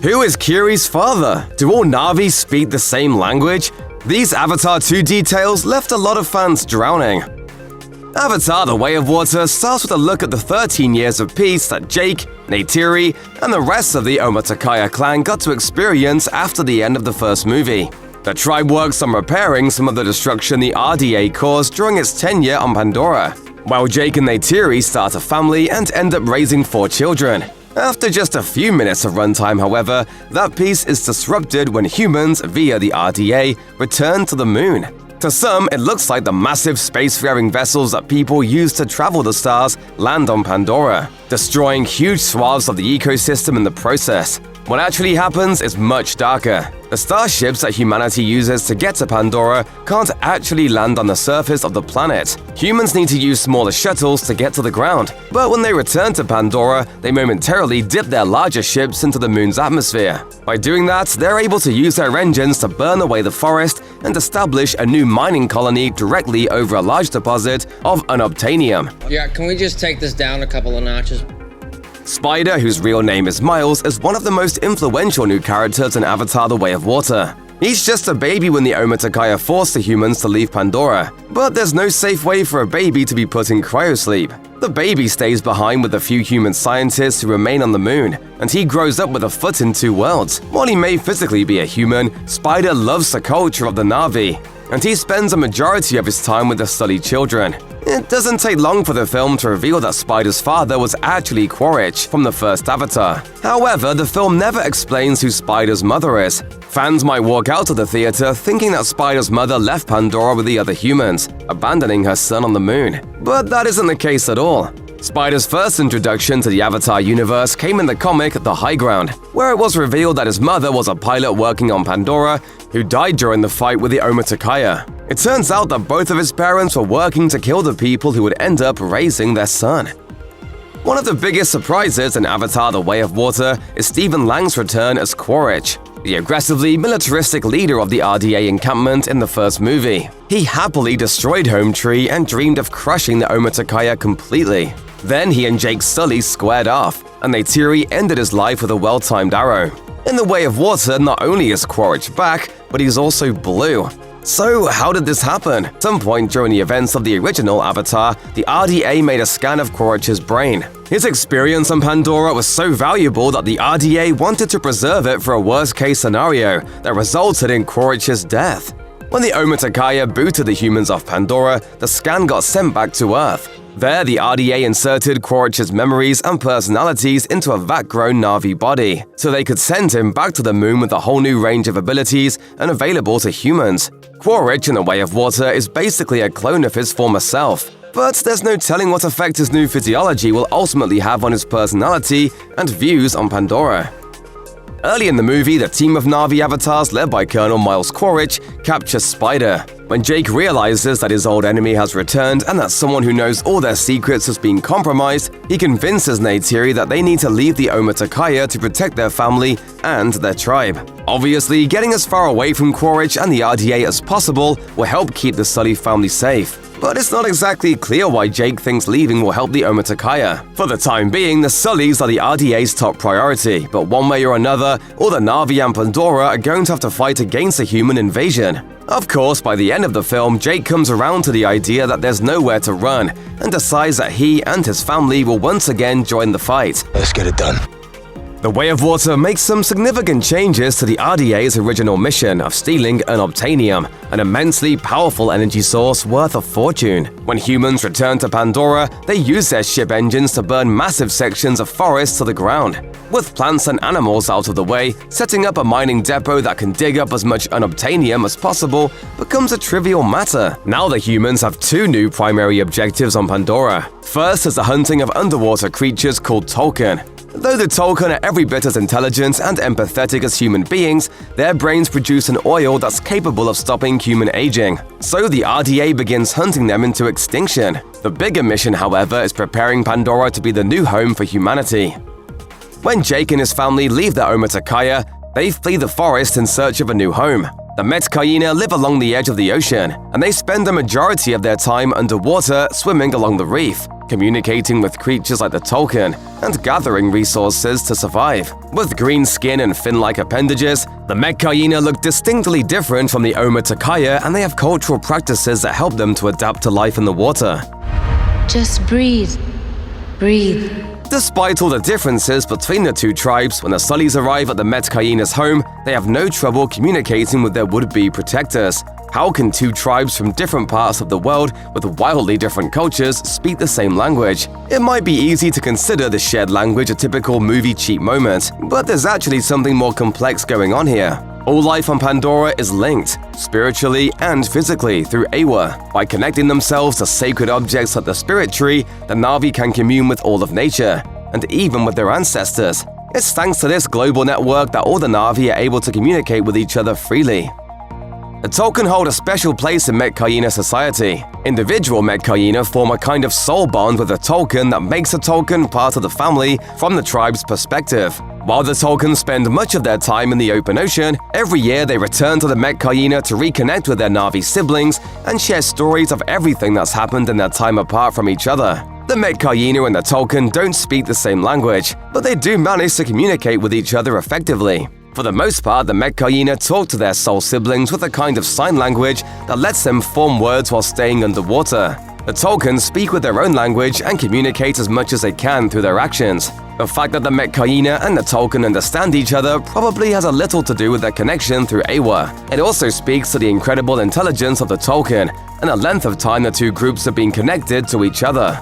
Who is Kiri's father? Do all Na'vi speak the same language? These Avatar 2 details left a lot of fans drowning. Avatar: The Way of Water starts with a look at the 13 years of peace that Jake, Neytiri, and the rest of the Omaticaya clan got to experience after the end of the first movie. The tribe works on repairing some of the destruction the RDA caused during its tenure on Pandora, while Jake and Neytiri start a family and end up raising 4 children. After just a few minutes of runtime, however, that peace is disrupted when humans, via the RDA, return to the moon. To some, it looks like the massive spacefaring vessels that people use to travel the stars land on Pandora, destroying huge swaths of the ecosystem in the process. What actually happens is much darker. The starships that humanity uses to get to Pandora can't actually land on the surface of the planet. Humans need to use smaller shuttles to get to the ground, but when they return to Pandora, they momentarily dip their larger ships into the moon's atmosphere. By doing that, they're able to use their engines to burn away the forest and establish a new mining colony directly over a large deposit of unobtainium. Yeah, can we just take this down a couple of notches? Spider, whose real name is Miles, is one of the most influential new characters in Avatar: The Way of Water. He's just a baby when the Omaticaya forced the humans to leave Pandora, but there's no safe way for a baby to be put in cryosleep. The baby stays behind with a few human scientists who remain on the moon, and he grows up with a foot in 2 worlds. While he may physically be a human, Spider loves the culture of the Na'vi, and he spends a majority of his time with the Sully children. It doesn't take long for the film to reveal that Spider's father was actually Quaritch from the first Avatar. However, the film never explains who Spider's mother is. Fans might walk out of the theater thinking that Spider's mother left Pandora with the other humans, abandoning her son on the moon. But that isn't the case at all. Spider's first introduction to the Avatar universe came in the comic The High Ground, where it was revealed that his mother was a pilot working on Pandora who died during the fight with the Omaticaya. It turns out that both of his parents were working to kill the people who would end up raising their son. One of the biggest surprises in Avatar: The Way of Water is Stephen Lang's return as Quaritch, the aggressively militaristic leader of the RDA encampment in the first movie. He happily destroyed Home Tree and dreamed of crushing the Omaticaya completely. Then he and Jake Sully squared off, and Neytiri ended his life with a well-timed arrow. In The Way of Water, not only is Quaritch back, but he's also blue. So how did this happen? At some point during the events of the original Avatar, the RDA made a scan of Quaritch's brain. His experience on Pandora was so valuable that the RDA wanted to preserve it for a worst-case scenario that resulted in Quaritch's death. When the Omaticaya booted the humans off Pandora, the scan got sent back to Earth. There, the RDA inserted Quaritch's memories and personalities into a vat-grown Na'vi body, so they could send him back to the moon with a whole new range of abilities unavailable to humans. Quaritch in The Way of Water is basically a clone of his former self, but there's no telling what effect his new physiology will ultimately have on his personality and views on Pandora. Early in the movie, the team of Na'vi avatars led by Colonel Miles Quaritch captures Spider. When Jake realizes that his old enemy has returned and that someone who knows all their secrets has been compromised, he convinces Neytiri that they need to leave the Omaticaya to protect their family and their tribe. Obviously, getting as far away from Quaritch and the RDA as possible will help keep the Sully family safe. But it's not exactly clear why Jake thinks leaving will help the Omaticaya. For the time being, the Sullys are the RDA's top priority, but one way or another, all the Na'vi and Pandora are going to have to fight against a human invasion. Of course, by the end of the film, Jake comes around to the idea that there's nowhere to run, and decides that he and his family will once again join the fight. Let's get it done. The Way of Water makes some significant changes to the RDA's original mission of stealing unobtainium, an immensely powerful energy source worth a fortune. When humans return to Pandora, they use their ship engines to burn massive sections of forest to the ground. With plants and animals out of the way, setting up a mining depot that can dig up as much unobtainium as possible becomes a trivial matter. Now the humans have 2 new primary objectives on Pandora. First is the hunting of underwater creatures called Tulkun. Though the Tulkun are every bit as intelligent and empathetic as human beings, their brains produce an oil that's capable of stopping human aging. So the RDA begins hunting them into extinction. The bigger mission, however, is preparing Pandora to be the new home for humanity. When Jake and his family leave the Omaticaya, they flee the forest in search of a new home. The Metkayina live along the edge of the ocean, and they spend the majority of their time underwater swimming along the reef. communicating with creatures like the Tulkun, and gathering resources to survive. With green skin and fin-like appendages, the Metkayina look distinctly different from the Omaticaya, and they have cultural practices that help them to adapt to life in the water. Just breathe. Breathe. Despite all the differences between the two tribes, when the Sullys arrive at the Metkayina's home, they have no trouble communicating with their would-be protectors. How can two tribes from different parts of the world with wildly different cultures speak the same language? It might be easy to consider the shared language a typical movie-cheap moment, but there's actually something more complex going on here. All life on Pandora is linked, spiritually and physically, through Awa. By connecting themselves to sacred objects like the spirit tree, the Na'vi can commune with all of nature, and even with their ancestors. It's thanks to this global network that all the Na'vi are able to communicate with each other freely. The Tulkun hold a special place in Metkayina society. Individual Metkayina form a kind of soul bond with the Tulkun that makes the Tulkun part of the family from the tribe's perspective. While the Tulkun spend much of their time in the open ocean, every year they return to the Metkayina to reconnect with their Na'vi siblings and share stories of everything that's happened in their time apart from each other. The Metkayina and the Tulkun don't speak the same language, but they do manage to communicate with each other effectively. For the most part, the Metkayina talk to their soul siblings with a kind of sign language that lets them form words while staying underwater. The Tulkun speak with their own language and communicate as much as they can through their actions. The fact that the Metkayina and the Tulkun understand each other probably has a little to do with their connection through Awa. It also speaks to the incredible intelligence of the Tulkun and the length of time the two groups have been connected to each other.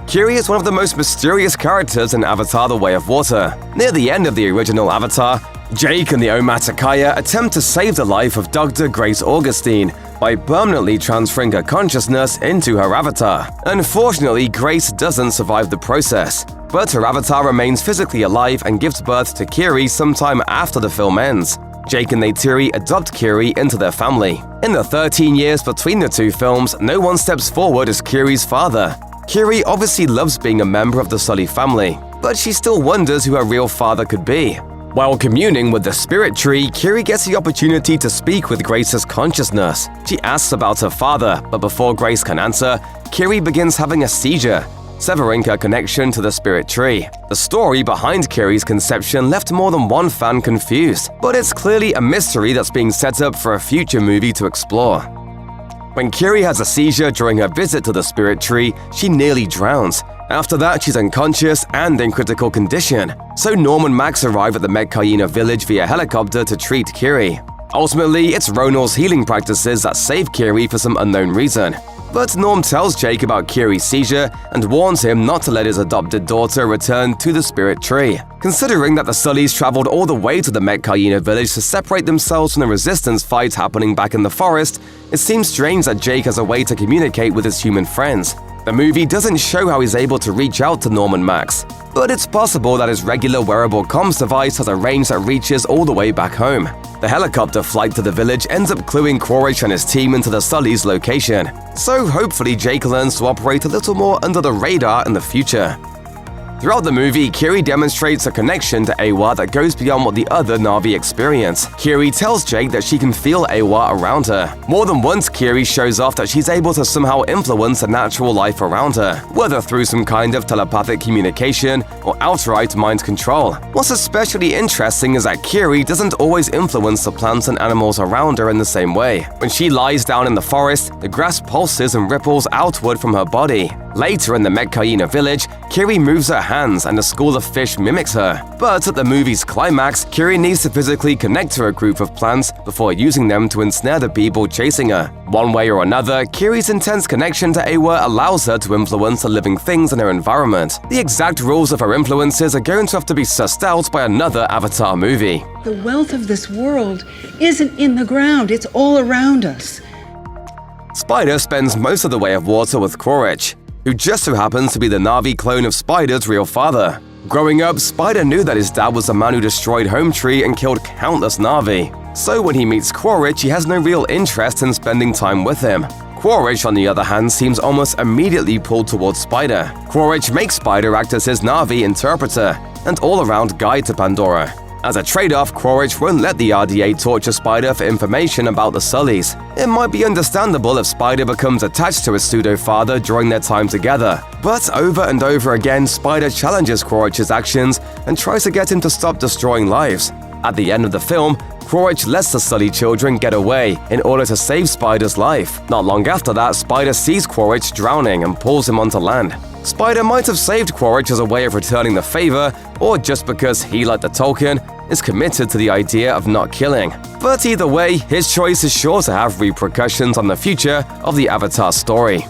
Kiri is one of the most mysterious characters in Avatar: The Way of Water. Near the end of the original Avatar, Jake and the Omaticaya attempt to save the life of Dr. Grace Augustine by permanently transferring her consciousness into her avatar. Unfortunately, Grace doesn't survive the process, but her avatar remains physically alive and gives birth to Kiri sometime after the film ends. Jake and Neytiri adopt Kiri into their family. In the 13 years between the two films, no one steps forward as Kiri's father. Kiri obviously loves being a member of the Sully family, but she still wonders who her real father could be. While communing with the spirit tree, Kiri gets the opportunity to speak with Grace's consciousness. She asks about her father, but before Grace can answer, Kiri begins having a seizure, severing her connection to the spirit tree. The story behind Kiri's conception left more than one fan confused, but it's clearly a mystery that's being set up for a future movie to explore. When Kiri has a seizure during her visit to the spirit tree, she nearly drowns. After that, she's unconscious and in critical condition, so Norm and Max arrive at the Metkayina village via helicopter to treat Kiri. Ultimately, it's Ronal's healing practices that save Kiri for some unknown reason. But Norm tells Jake about Kiri's seizure and warns him not to let his adopted daughter return to the spirit tree. Considering that the Sullys traveled all the way to the Metkayina village to separate themselves from the resistance fight happening back in the forest, it seems strange that Jake has a way to communicate with his human friends. The movie doesn't show how he's able to reach out to Norm and Max, but it's possible that his regular wearable comms device has a range that reaches all the way back home. The helicopter flight to the village ends up cluing Quaritch and his team into the Sullys' location, so hopefully Jake learns to operate a little more under the radar in the future. Throughout the movie, Kiri demonstrates a connection to Awa that goes beyond what the other Na'vi experience. Kiri tells Jake that she can feel Awa around her. More than once, Kiri shows off that she's able to somehow influence the natural life around her, whether through some kind of telepathic communication or outright mind control. What's especially interesting is that Kiri doesn't always influence the plants and animals around her in the same way. When she lies down in the forest, the grass pulses and ripples outward from her body. Later in the Metkayina village, Kiri moves her hands and a school of fish mimics her. But at the movie's climax, Kiri needs to physically connect to a group of plants before using them to ensnare the people chasing her. One way or another, Kiri's intense connection to Awa allows her to influence the living things in her environment. The exact rules of her influences are going to have to be sussed out by another Avatar movie. The wealth of this world isn't in the ground, it's all around us. Spider spends most of the Way of Water with Quaritch, who just so happens to be the Na'vi clone of Spider's real father. Growing up, Spider knew that his dad was the man who destroyed Home Tree and killed countless Na'vi. So when he meets Quaritch, he has no real interest in spending time with him. Quaritch, on the other hand, seems almost immediately pulled towards Spider. Quaritch makes Spider act as his Na'vi interpreter and all-around guide to Pandora. As a trade-off, Quaritch won't let the RDA torture Spider for information about the Sullys. It might be understandable if Spider becomes attached to his pseudo-father during their time together, but over and over again, Spider challenges Quaritch's actions and tries to get him to stop destroying lives. At the end of the film, Quaritch lets the Sully children get away in order to save Spider's life. Not long after that, Spider sees Quaritch drowning and pulls him onto land. Spider might have saved Quaritch as a way of returning the favor, or just because he, like the Tulkun, is committed to the idea of not killing. But either way, his choice is sure to have repercussions on the future of the Avatar story.